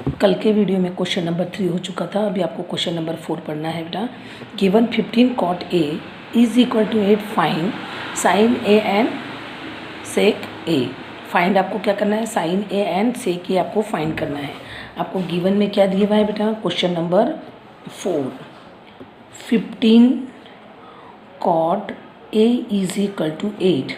कल के वीडियो में क्वेश्चन नंबर 3 हो चुका था। अभी आपको क्वेश्चन नंबर 4 पढ़ना है बेटा। Given 15 cot A is equal to 8 find sine A and sec A. Find आपको क्या करना है, साइन ए एंड सेक ए आपको फाइंड करना है। आपको गिवन में क्या दिया हुआ है बेटा, question number 4 15 cot A is equal to 8।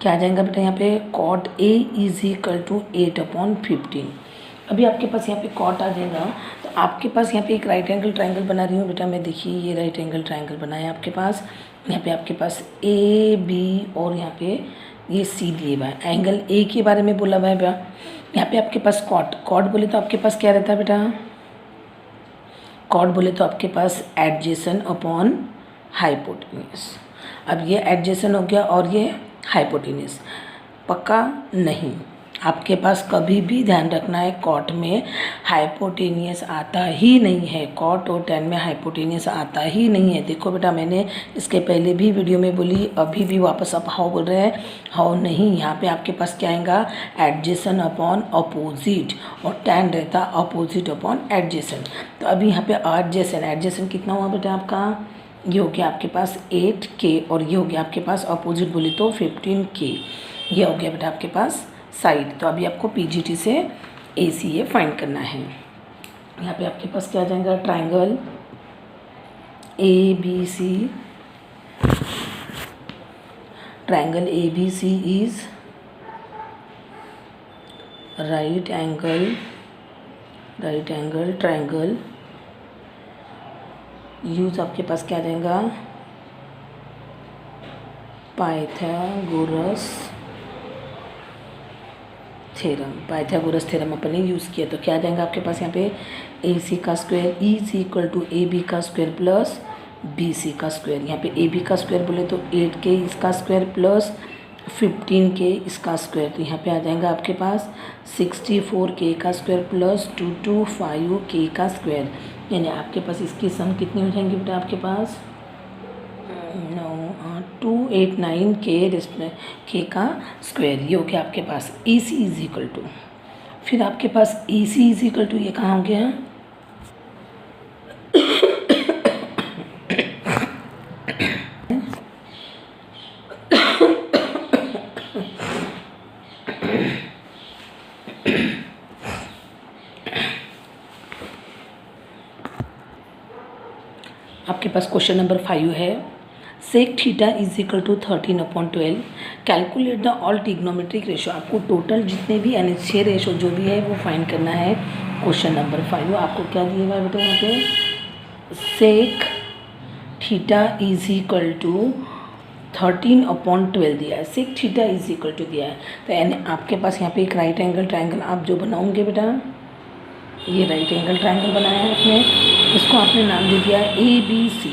क्या आ जाएगा बेटा यहाँ पे, cot A is equal to 8/15। अभी आपके पास यहाँ पे कॉट आ जाएगा तो आपके पास यहाँ पे एक राइट एंगल ट्रायंगल बना रही हूँ बेटा मैं। देखिए ये राइट एंगल ट्रायंगल बना है आपके पास। यहाँ पे आपके पास ए बी और यहाँ पे ये सी दिए हुआ है। एंगल ए के बारे में बोला हुआ है बेटा। यहाँ पे आपके पास कॉट बोले तो आपके पास क्या रहता है बेटा, कॉट बोले तो आपके पास एडजेसन अपॉन हाइपोटेन्यूज। अब ये एडजेसन हो गया और ये हाइपोटेन्यूज। पक्का नहीं, आपके पास कभी भी ध्यान रखना है कॉट में हाइपोटेनियस आता ही नहीं है। कॉट और टेन में हाइपोटेनियस आता ही नहीं है। देखो बेटा मैंने इसके पहले भी वीडियो में बोली, अभी भी वापस आप हाउ बोल रहे हैं, हाउ नहीं। यहाँ पे आपके पास क्या आएगा, एडजेसन अपॉन अपोजिट, और टेन रहता अपोजिट अपॉन एडजेसन। तो अभी यहाँ पे एडजेसन कितना हुआ बेटा आपका, ये हो गया आपके पास 8K और ये हो गया आपके पास अपोजिट बोली तो 15K। ये हो गया बेटा आपके पास साइड। तो अभी आपको PGT से ACA फाइंड करना है। यहाँ पे आपके पास क्या आ जाएगा, triangle ABC, triangle ABC is right angle triangle. Use आपके पास क्या रहेगा, पाइथागोरस थ्योरम अपन ने यूज़ किया। तो क्या आ जाएगा आपके पास यहाँ पे, AC का square is equal to AB का स्क्वायर प्लस BC का स्क्वायर। यहाँ पे AB का स्क्वायर बोले तो 8K इसका स्क्वायर प्लस 15K इसका स्क्वायर। तो यहाँ पे आ जाएगा आपके पास 64K का स्क्वायर प्लस 225K का स्क्वायर। यानी आपके पास इसकी सम कितनी हो जाएंगी बेटा, आपके पास 289K का स्क्वायर। ये हो गया आपके पास AC इज इक्वल टू, फिर आपके पास AC इज इक्वल टू ये कहाँ हो गया, आपके पास क्वेश्चन नंबर 5 है। Sec theta is equal to 13/12। Calculate the all trigonometric ratio. आपको टोटल जितने भी यानी 6 रेशो जो भी है वो फाइंड करना है। क्वेश्चन नंबर 5 आपको क्या दिया हुआ है बेटा, यहाँ पे sec theta is equal to 13/12 दिया है। Sec theta is equal to दिया है। तो यानी आपके पास यहाँ पे एक राइट एंगल ट्रायंगल आप जो बनाओगे बेटा, ये राइट एंगल ट्रायंगल बनाया है आपने, इसको आपने नाम दे दिया ABC।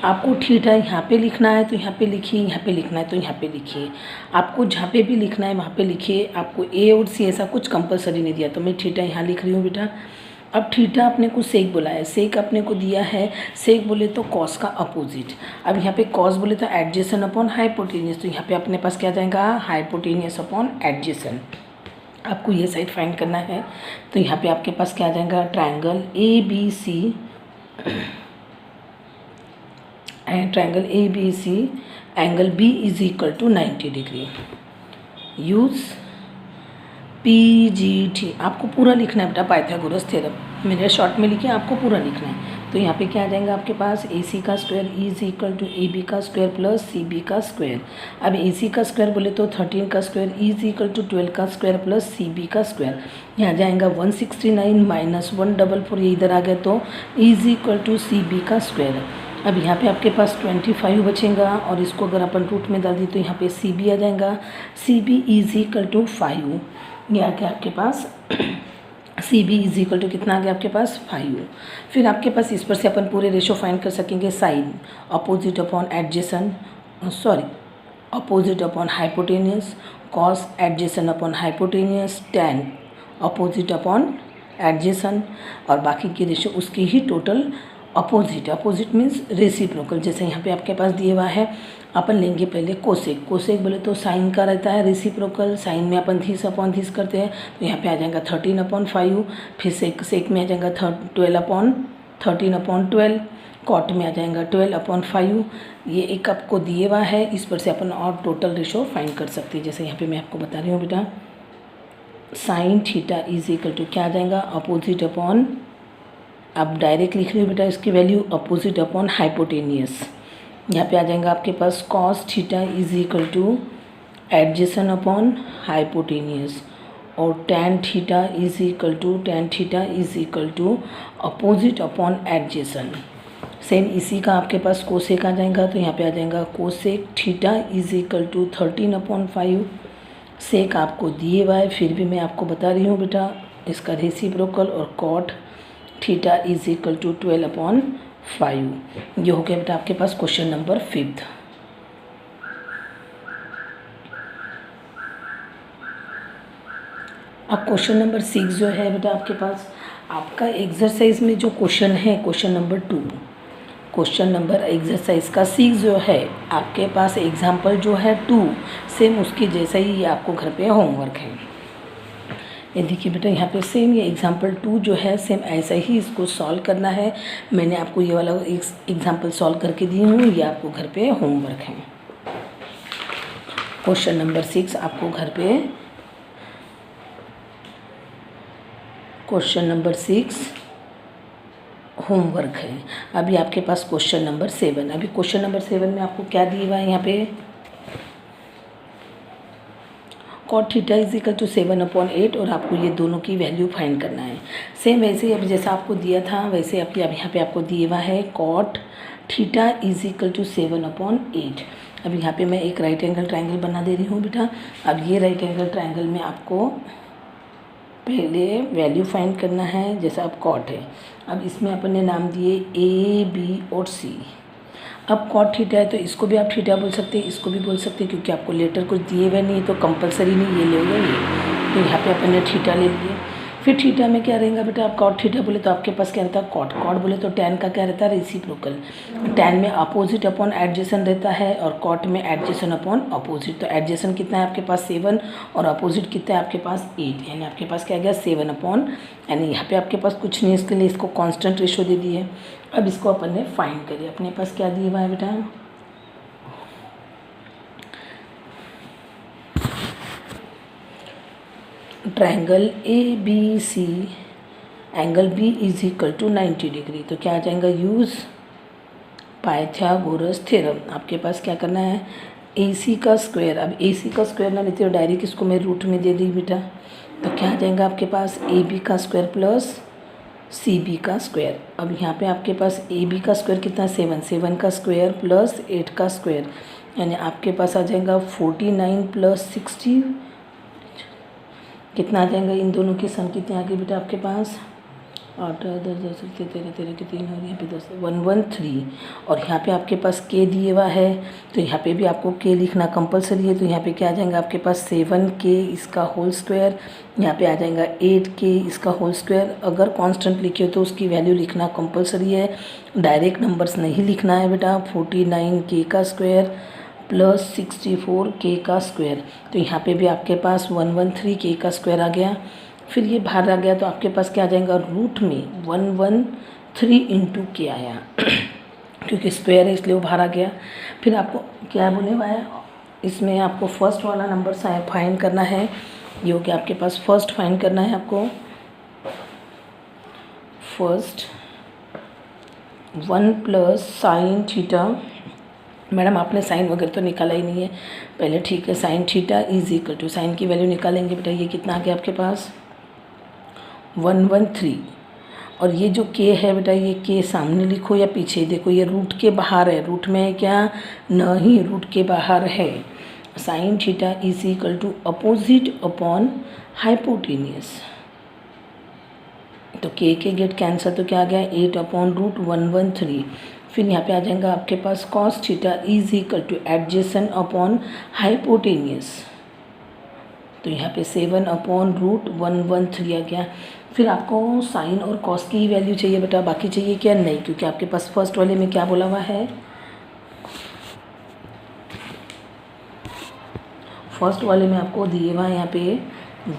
आपको थीटा यहाँ पे लिखना है तो यहाँ पे लिखिए, यहाँ पे लिखना है तो यहाँ पे लिखिए। आपको जहाँ पे भी लिखना है वहाँ पे लिखिए। आपको A और C ऐसा कुछ कंपलसरी नहीं दिया, तो मैं थीटा यहाँ लिख रही हूँ बेटा। अब थीटा अपने को सेक बोला है, सेक अपने को दिया है, सेक बोले तो कॉस का अपोजिट। अब यहाँ पे कॉस बोले तो एडजेसन अपॉन हाइपोटेनियस। तो यहाँ पे अपने पास क्या जाएगा, हाइपोटेनियस अपॉन एडजेसन। आपको ये साइड फाइंड करना है। तो यहाँ पे आपके पास क्या आ जाएगा, triangle ABC angle B is equal to 90 degree. Use PGT। आपको पूरा लिखना है बेटा, पाइथागोरस थ्योरम मैंने शॉर्ट में लिखा है, आपको पूरा लिखना है। तो यहाँ पे क्या आ जाएगा आपके पास, AC का square is equal to AB का स्क्वायर प्लस CB का स्क्वायर। अब AC का स्क्वायर बोले तो 13 का स्क्वायर इज इक्वल टू 12 का स्क्वायर प्लस CB का स्क्वायर। यहाँ जाएगा 169 माइनस 144, ये इधर आ गया तो इज इक्वल टू CB का स्क्वायर। अब यहाँ पे आपके पास 25 बचेगा और इसको अगर अपन रूट में डाल दी तो यहाँ पे CB आ जाएगा। CB is equal to 5। ये आ गया आपके पास CB इज इक्वल टू कितना आ गया आपके पास 5। फिर आपके पास इस पर से अपन पूरे रेशो फाइंड कर सकेंगे। Sine opposite upon adjacent, opposite upon hypotenuse, cos adjacent upon hypotenuse, tan opposite upon adjacent, और बाकी की रेशो उसकी ही total opposite, opposite means reciprocal. जैसे यहाँ पे आपके पास दिया हुआ है, अपन लेंगे पहले कोसेक। कोसेक बोले तो साइन का रहता है रेसिप्रोकल, साइन में अपन धीस अपॉन धीस करते हैं, तो यहाँ पे आ जाएगा 13/5। फिर सेक में आ जाएगा 13/12, कॉट में आ जाएगा 12/5। ये एक आपको दिए हुआ है, इस पर से अपन और टोटल रेशो फाइंड कर सकते हैं। जैसे यहाँ पे मैं आपको बता रही हूँ बेटा, sine theta is equal to क्या आ जाएगा, अपोजिट अपॉन, आप डायरेक्ट लिख रहे हो बेटा इसकी वैल्यू, अपोजिट अपॉन हाइपोटेनियस। यहाँ पे आ जाएगा आपके पास cos theta is equal to adjacent upon hypotenuse, और tan theta is equal to opposite upon adjacent. Same इसी का आपके पास कोसेक आ जाएगा, तो यहाँ पे आ जाएगा cosec theta is equal to 13/5। Sec आपको दिए हुआ है, फिर भी मैं आपको बता रही हूँ बेटा इसका रेसिप्रोकल, और cot theta is equal to 12/5। ये हो गया बेटा आपके पास क्वेश्चन नंबर 5। अब क्वेश्चन नंबर 6 जो है बेटा आपके पास, आपका एक्सरसाइज में जो क्वेश्चन है question number 2, question number exercise का 6 जो है आपके पास, एग्जाम्पल जो है 2 सेम उसके जैसा ही ये आपको घर पे होमवर्क है। ये देखिए बेटा यहाँ पे सेम ये एग्जाम्पल 2 जो है सेम ऐसा ही इसको सॉल्व करना है। मैंने आपको ये वाला एग्जाम्पल सॉल्व करके दी हूँ, ये आपको घर पे होमवर्क है। क्वेश्चन नंबर 6 आपको घर पे, क्वेश्चन नंबर 6 होमवर्क है। अभी आपके पास क्वेश्चन नंबर 7, अभी क्वेश्चन नंबर 7 में आपको क्या दिया हुआ है, यहाँ पे cot theta is equal to 7/8, और आपको ये दोनों की वैल्यू फाइंड करना है। सेम वैसे ही अभी जैसा आपको दिया था वैसे अब यहाँ पे आपको दिया हुआ है cot theta is equal to 7/8। अभी यहाँ पे मैं एक राइट एंगल ट्राइंगल बना दे रही हूँ बेटा। अब ये राइट एंगल ट्राइंगल में आपको पहले वैल्यू फाइंड करना है, जैसा अब कॉट है। अब इसमें अपन ने नाम दिए A, B और C। अब कॉट थीटा है तो इसको भी आप थीटा बोल सकते हैं, इसको भी बोल सकते हैं, क्योंकि आपको लेटर कुछ दिए हुए नहीं है तो कंपलसरी नहीं ये ले ये, तो यहाँ पे अपन ने थीटा ले लिए। फिर थीटा में क्या रहेगा बेटा, आप कॉट थीटा बोले तो आपके पास क्या रहता है कॉट, कॉट बोले तो टैन का क्या रहता है रेसिप्रोकल। टैन में अपोजिट अपॉन एडजेसन रहता है, और कॉट में एडजेसन अपॉन अपोजिट। तो एडजेसन कितना है आपके पास 7, और अपोजिट कितना है आपके पास 8, यानी आपके पास क्या आ गया 7 अपॉन, यानी यहाँ पे आपके पास कुछ नहीं, इसके लिए इसको कांस्टेंट रेशो दे दी है। अब इसको अपन ने फाइंड करिए, अपने पास क्या दिया हुआ है बेटा, triangle ABC, angle B is equal to 90 degree. तो क्या आ जाएगा, यूज़ पाइथागोरस थ्योरम। आपके पास क्या करना है, AC का स्क्वायर। अब AC का स्क्वायर ना लेते हो डायरेक्ट इसको मैं रूट में दे दी बेटा, तो क्या आ जाएगा आपके पास AB का स्क्वायर प्लस CB का स्क्वायर। अब यहाँ पे आपके पास AB का स्क्वायर कितना 7 का स्क्वायर प्लस 8 का स्क्वायर, यानी आपके पास आ जाएगा 49 प्लस 60, कितना आ जाएगा, इन दोनों की सम कितनी आ गई बेटा आपके पास 8 10 10 13 के 3 और यहाँ पे 10 113, और यहाँ पे आपके पास K दिए हुआ है, तो यहाँ पे भी आपको K लिखना कंपलसरी है। तो यहाँ पे क्या आ जाएगा आपके पास 7K इसका होल स्क्वायर, यहाँ पे आ जाएगा 8K इसका होल स्क्वायर। अगर कांस्टेंट लिखे हो तो उसकी वैल्यू लिखना कंपलसरी है, डायरेक्ट नंबर्स नहीं लिखना है बेटा। 49K का स्क्वायर प्लस 64K का स्क्वायर, तो यहाँ पे भी आपके पास 113K का स्क्वायर आ गया। फिर ये बाहर आ गया तो आपके पास क्या आ जाएगा, रूट में 113 इंटू K आया क्योंकि स्क्वायर है इसलिए वो बाहर आ गया। फिर आपको क्या बोले हुआ है, इसमें आपको फर्स्ट वाला नंबर फाइंड करना है। ये हो गया आपके पास फर्स्ट फाइंड करना है आपको, first 1 plus sine theta. Madam आपने साइन वगैरह तो निकाला ही नहीं है, पहले ठीक है। Sine theta is equal to, sine की वैल्यू निकालेंगे बेटा, ये कितना आ गया आपके पास 113, और ये जो K है बेटा, ये K सामने लिखो या पीछे, देखो ये रूट के बाहर है, रूट में है क्या, नहीं रूट के बाहर है। Sine theta is equal to opposite upon hypotenuse, तो K के गेट कैंसिल, तो क्या आ गया 8/√113। फिर यहाँ पे आ जाएगा आपके पास cos theta is equal to adjacent upon hypotenuse, तो यहाँ पे 7/√113 आ गया। फिर आपको साइन और कॉस की ही वैल्यू चाहिए बेटा, बाकी चाहिए क्या? नहीं, क्योंकि आपके पास फर्स्ट वाले में क्या बोला हुआ है, फर्स्ट वाले में आपको दिए हुआ है यहाँ पे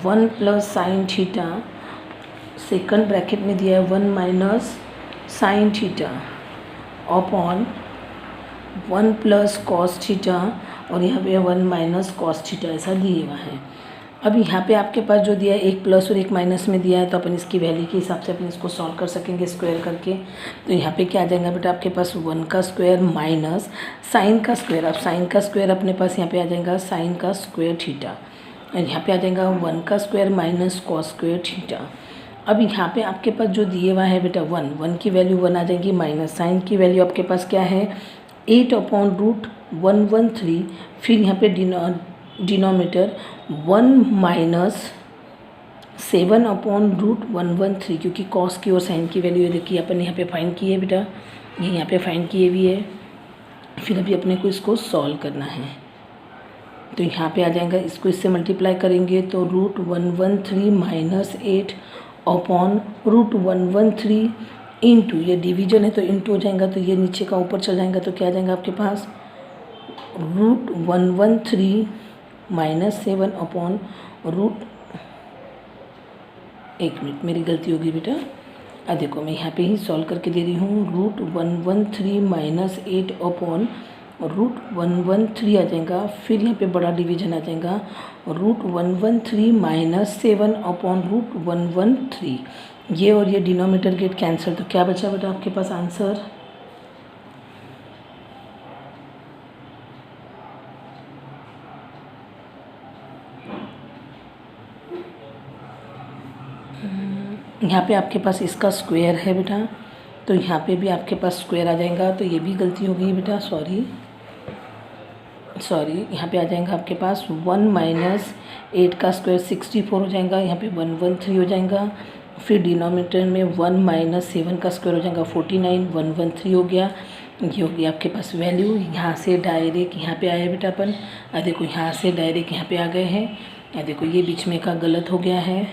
1 plus sine theta, second bracket में दिया है 1 minus sine theta upon 1 plus cos theta, और यहाँ पे 1 माइनस कॉस थीटा, ऐसा दिए हुआ है। अब यहाँ पे आपके पास जो दिया है एक प्लस और एक माइनस में दिया है, तो अपन इसकी वैल्यू के हिसाब से अपन इसको सॉल्व कर सकेंगे स्क्वायर करके। तो यहाँ पे क्या आ जाएगा बेटा, आपके पास 1 का स्क्वायर माइनस साइन का स्क्वायर। अब साइन का स्क्वायर अपने पास यहाँ पे आ जाएगा साइन का स्क्वायर थीटा, और यहाँ पे आ जाएगा 1 का square minus cos square theta. अब यहाँ पे आपके पास जो दिए हुआ है बेटा 1 की वैल्यू 1 आ जाएगी, माइनस साइन की वैल्यू आपके पास क्या है 8/√113, फिर यहाँ पे डिनोमिनेटर 1 माइनस 7/√113, क्योंकि कॉस की और साइन की वैल्यू देखिए अपन यहाँ पे फाइंड की है बेटा, ये यहाँ पे फाइंड किए भी है। फिर अभी अपने को इसको सॉल्व करना है, तो यहाँ पे आ जाएगा, इसको इससे मल्टीप्लाई करेंगे तो √113 माइनस 8/√113 इंटू, ये डिवीजन है तो इंटू हो जाएगा, तो ये नीचे का ऊपर चल जाएगा, तो क्या आ जाएगा आपके पास √113 माइनस 7/√, एक मिनट मेरी गलती होगी बेटा, देखो मैं यहाँ पे ही सॉल्व करके दे रही हूँ, √113 माइनस 8/√113 आ जाएगा। फिर यहाँ पे बड़ा डिवीजन आ जाएगा √113 माइनस 7/√113, ये और ये डिनोमिनेटर गेट कैंसिल, तो क्या बचा बेटा आपके पास आंसर यहाँ पे आपके पास इसका स्क्वायर है बेटा, तो यहाँ पे भी आपके पास स्क्वायर आ जाएगा, तो ये भी गलती हो गई बेटा, सॉरी, यहाँ पे आ जाएगा आपके पास 1 माइनस 8 का स्क्वायर 64 हो जाएगा, यहाँ पे 113 हो जाएगा। फिर डिनोमिनेटर में 1 माइनस 7 का स्क्वायर हो जाएगा 49, 113 हो गया। ये हो गया आपके पास वैल्यू। यहाँ से डायरेक्ट यहाँ पे आया बेटा अपन, देखो यहाँ से डायरेक्ट यहाँ पे आ गए हैं, देखो ये बीच में का गलत हो गया है।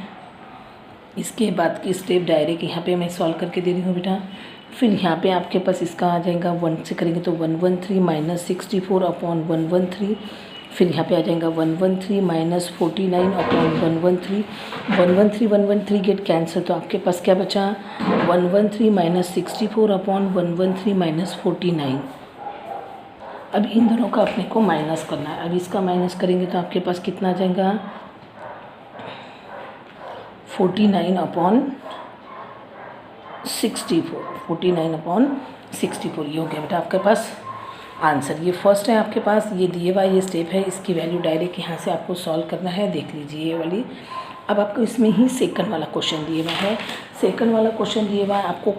इसके बाद की स्टेप डायरेक्ट यहाँ पे मैं सॉल्व करके दे रही हूँ बेटा। फिर यहाँ पे आपके पास इसका आ जाएगा 1 से करेंगे तो 113 माइनस 64 अपॉन 113, फिर यहाँ पे आ जाएगा 113 माइनस 49 अपॉन 113 गेट कैंसिल, तो आपके पास क्या बचा 113 माइनस 64 अपॉन 113 माइनस 49। अब इन दोनों का अपने को माइनस करना है। अब इसका माइनस करेंगे तो आपके पास कितना आ जाएगा 49 अपॉन 64, ये हो गया बेटा आपके पास आंसर। ये फर्स्ट है आपके पास, ये दिए हुआ ये स्टेप है, इसकी वैल्यू डायरेक्ट यहाँ से आपको सॉल्व करना है, देख लीजिए ये वाली। अब आपको इसमें ही सेकंड वाला क्वेश्चन दिया हुआ है। सेकंड वाला क्वेश्चन दिया हुआ है आपको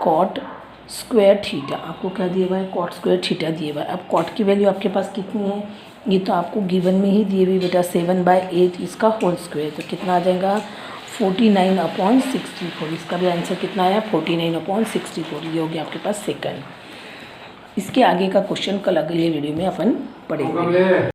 कॉट स्क्वायर थीटा, आपको क्या दिया हुआ है कॉट स्क्वायर थीटा दिया हुआ है। अब कॉट की वैल्यू आपके पास कितनी है, ये तो आपको गिवन में ही दिए हुई बेटा 7/8 इसका होल स्क्वायर, तो कितना आ जाएगा 49 अपॉन 64। इसका भी आंसर कितना आया 49 अपॉन 64, ये हो गया आपके पास सेकंड। इसके आगे का क्वेश्चन कल अगले वीडियो में अपन पढ़ेंगे।